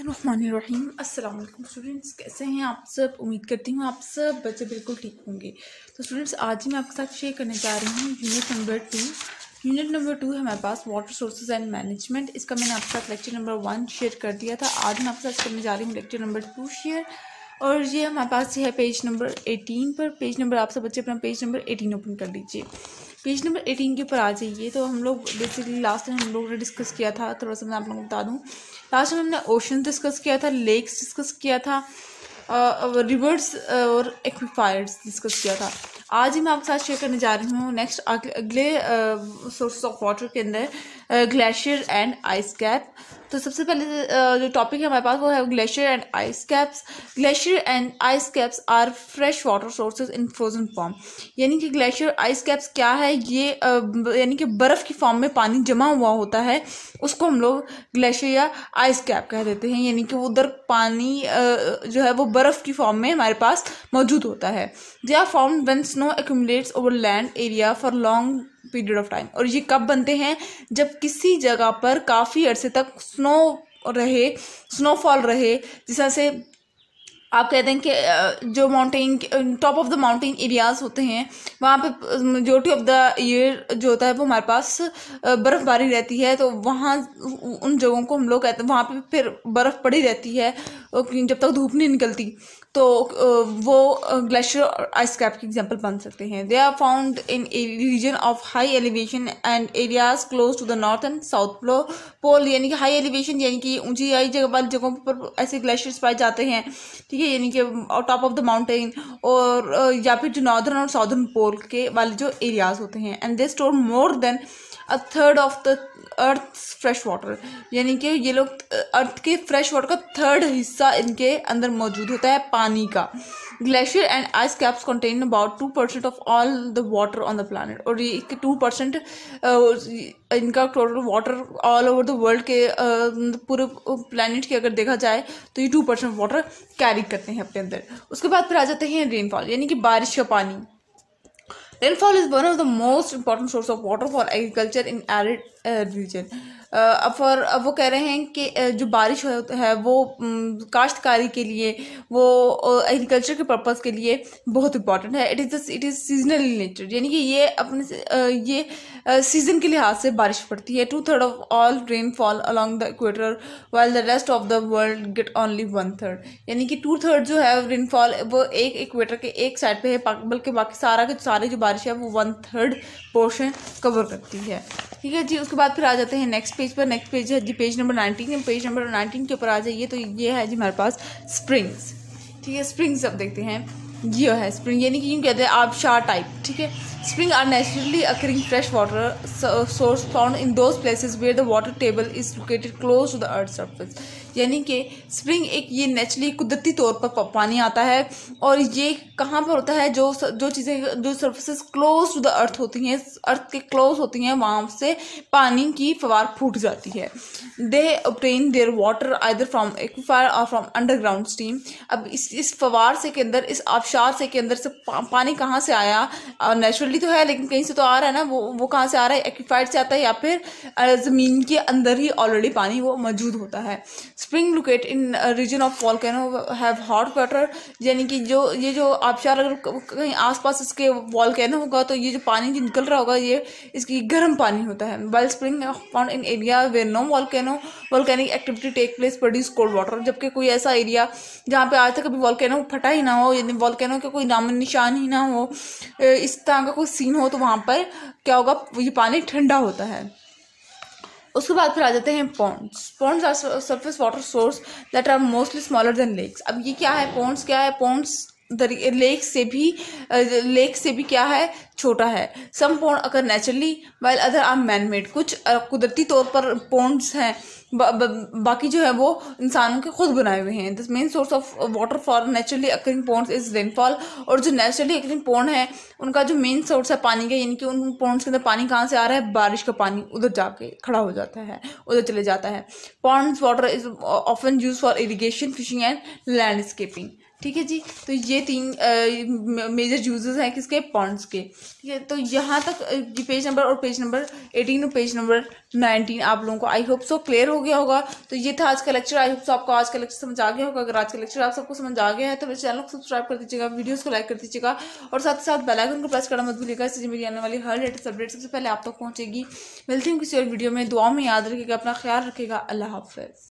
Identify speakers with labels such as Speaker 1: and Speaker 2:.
Speaker 1: बिस्मिल्लाहिर्रहमानिर्रहीम। अस्सलाम वालेकुम स्टूडेंट्स, कैसे हैं आप सब। उम्मीद करती हूँ आप सब बच्चे बिल्कुल ठीक होंगे। तो स्टूडेंट्स, आज मैं आपके साथ शेयर करने जा रही हूँ यूनिट नंबर 2। यूनिट नंबर 2 है हमारे पास वाटर सोर्सेज एंड मैनेजमेंट। इसका मैंने आपके साथ लेक्चर नंबर 1 शेयर कर दिया था। आज मैं आपके साथ करने जा रही हूँ लेक्चर नंबर 2 शेयर, और ये हमारे पास है पेज नंबर 18 पर। पेज नंबर आप सब बच्चे अपना पेज नंबर 18 ओपन कर लीजिए। पेज नंबर 18 के ऊपर आ जाइए। तो हम लोग बेसिकली लास्ट टाइम हम लोगों ने डिस्कस किया था, थोड़ा सा मैं आप लोगों को बता दूं। लास्ट टाइम हमने ओशन डिस्कस किया था, लेक्स डिस्कस किया था, रिवर्स और एक्विफायर्स डिस्कस किया था। आज ही मैं आपके साथ शेयर करने जा रही हूँ नेक्स्ट अगले सोर्स ऑफ वाटर के अंदर ग्लेशियर एंड आइस कैप। तो सबसे पहले जो टॉपिक है हमारे पास वो है glacier and ice caps. Glacier and ice caps are fresh water sources in frozen form. यानी कि ग्लेशियर आइस कैप्स क्या है, ये यानी कि बर्फ़ की फॉर्म में पानी जमा हुआ होता है, उसको हम लोग ग्लेशियर या आइस कैप कह देते हैं। यानी कि उधर पानी जो है वो बर्फ़ की फॉर्म में हमारे पास मौजूद होता है। They are formed when snow accumulates over land area for long period of time. और ये कब बनते हैं, जब किसी जगह पर काफ़ी अरसे तक स्नोफॉल रहे। जिस तरह से आप कहते हैं कि जो mountain top of the mountain areas होते हैं, वहाँ पे मेजोरिटी ऑफ द ईयर जो होता है वो हमारे पास बर्फ़बारी रहती है। तो वहाँ उन जगहों को हम लोग कहते हैं, वहाँ पे फिर बर्फ़ पड़ी रहती है जब तक धूप नहीं निकलती। तो वो ग्लेशियर और आइस कैप की एग्जांपल बन सकते हैं। They are found in a region of high elevation and areas close to the north and south pole. यानी कि हाई एलिवेशन यानी कि ऊंचाई जगह वाली जगहों पर ऐसे ग्लेशियर्स पाए जाते हैं, ठीक है, यानी कि टॉप ऑफ द माउंटेन, और या फिर जो नॉर्दर्न और साउदर्न पोल के वाले जो एरियाज होते हैं। And they store more than a third of the earth fresh water. यानी कि ये लोग अर्थ के फ्रेश वाटर का थर्ड हिस्सा इनके अंदर मौजूद होता है, पानी का। Glacier and ice caps contain about 2% of all the water on the planet. और ये 2% इनका total water all over the world के पूरे प्लानट के अगर देखा जाए तो ये 2% वाटर कैरी करते हैं अपने अंदर। उसके बाद फिर आ जाते हैं रेनफॉल, यानी कि बारिश का पानी। Rainfall is one of the most important source of water for agriculture in arid region. अब वो कह रहे हैं कि जो बारिश है वो काश्तकारी के लिए, वो एग्रीकल्चर के पर्पस के लिए बहुत इंपॉर्टेंट है। It is seasonal in nature, यानी कि ये ये सीजन के लिहाज से बारिश पड़ती है। 2/3 of all rainfall along the equator while the rest of the world get only 1/3। यानी कि 2/3 जो है रेनफॉल वो एक इक्वेटर के एक साइड पे है, बल्कि बाकी सारी जो बारिश है वो 1/3 पोर्शन कवर करती है, ठीक है जी। उसके बाद फिर आ जाते हैं नेक्स्ट पेज पर। नेक्स्ट पेज है जी पेज नंबर 19। पेज नंबर 19 के ऊपर आ जाइए। तो ये है जी हमारे पास स्प्रिंग्स, ठीक है। स्प्रिंग्स अब देखते हैं। ये है स्प्रिंग, यानी कि यूँ कहते हैं आबशार टाइप, ठीक है। Spring are naturally occurring fresh water source found in those places where the water table is located close to the earth surface. यानी कि स्प्रिंग एक ये नेचुरली कुदरती तौर पर पानी आता है, और ये कहाँ पर होता है, जो चीज़ें जो surfaces close to the earth होती हैं, अर्थ के क्लोज होती हैं, वहाँ से पानी की फवार फूट जाती है। They obtain their water either from aquifer और फ्रॉम अंडरग्राउंड स्ट्रीम। अब इस फवार से के अंदर, इस आबशार से के अंदर से पानी कहाँ से आया, नेचुरली तो है लेकिन कहीं से तो आ रहा है ना, वो कहाँ से आ रहा है, एक्विफाइड से आता है, या फिर ज़मीन के अंदर ही ऑलरेडी पानी वो मौजूद होता है। Spring locate in region of volcano have hot water. यानी कि जो आबशार अगर कहीं आसपास इसके वॉल्केनो होगा तो ये जो पानी जो निकल रहा होगा ये इसकी गर्म पानी होता है। While spring found in area where no volcanic activity take place produce cold water. जबकि कोई ऐसा एरिया जहाँ पे आज तक कभी वॉल्केनो फटा ही ना हो, यानी वॉल्केनो का कोई नाम निशान ही ना हो, इस तरह का कोई सीन हो, तो वहाँ पर क्या होगा, ये पानी ठंडा होता है। उसके बाद फिर आ जाते हैं ponds are surface water source that are mostly smaller than lakes. अब ये क्या है, पॉन्ड्स क्या है, पॉन्ड्स लेक से भी क्या है, छोटा है। सम पॉन्ड अगर naturally while other are man made. कुछ कुदरती तौर पर पॉन्ड्स हैं, बाकी जो है वो इंसानों के खुद बनाए हुए हैं। This main source of water for naturally occurring ponds is rainfall. और जो नेचुरली अकरिंग पॉन्ड है उनका जो मेन सोर्स है पानी का, यानी कि उन पॉन्ड्स के अंदर पानी कहाँ से आ रहा है, बारिश का पानी उधर जाके खड़ा हो जाता है, उधर चले जाता है। Ponds water is often use for irrigation, fishing and landscaping, ठीक है जी। तो ये 3 मेजर यूजेस हैं किसके, पॉन्ड्स के, ठीक है। तो यहाँ तक पेज नंबर 18 और पेज नंबर 19 आप लोगों को आई होप सो क्लियर हो गया होगा। तो ये था आज का लेक्चर। आई होप सो आपको आज का लेक्चर समझ आ गया होगा। अगर आज का लेक्चर आप सबको समझ आ गया है तो मेरे चैनल को सब्सक्राइब कर दीजिएगा, वीडियोस को लाइक कर दीजिएगा और साथ ही साथ बेल आइकन को प्रेस करना मत भूलिएगा। इससे मेरी आने वाली हर लेटेस्ट अपडेट सबसे पहले आप तक पहुंचेगी। मिलती हूँ किसी और वीडियो में। दुआ में याद रखिएगा, अपना ख्याल रखिएगा। अल्लाह हाफिज।